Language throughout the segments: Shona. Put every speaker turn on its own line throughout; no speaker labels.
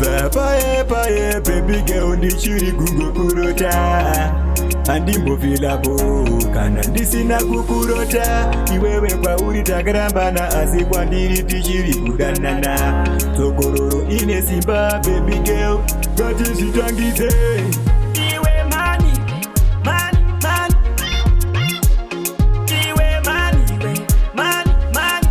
Paye paye baby girl ndichiri kungo kurota Andimbofila bo kana ndisina kukurota Iwewe kwauri takarambana asi kwandiri tichiri kudanana Tokororo ine simba baby girl ngatizvitangize Iwe mani mani mani Iwe mani mani mani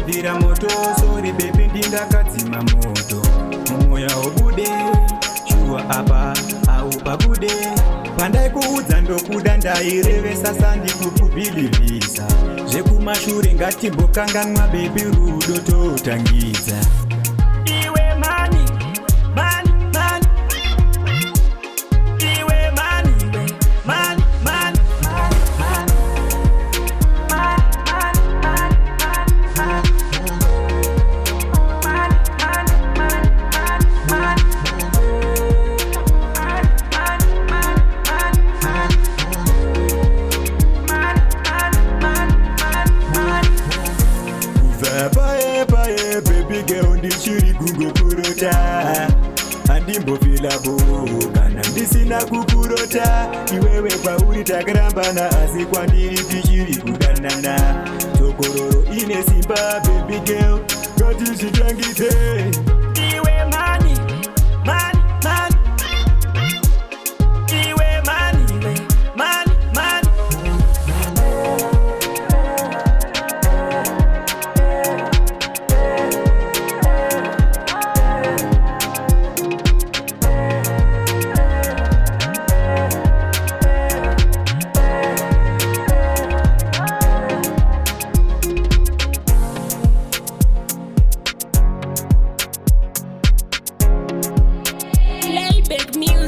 Vira moto, sorry baby ndakadzima moto Mumwoya ubude, shuwa apa au pabude Pandai kuudza ndokuda ndairevesa sandikukubhilivhisa Zvekumashure ngatimbokanganwa baby rudo totangidza Iwe mani, mani, mani Iwe mani, mani, mani Paye paye baby girl ndichiri kungo kurota Andimbofila bo kana ndisina kukurota Iwewe kwauri takarambana asi kwandiri tichiri kudanana Tokororo ine simba baby girl ngatizvitangize Iwe mani mani mani Iwe mani mani mani
Music.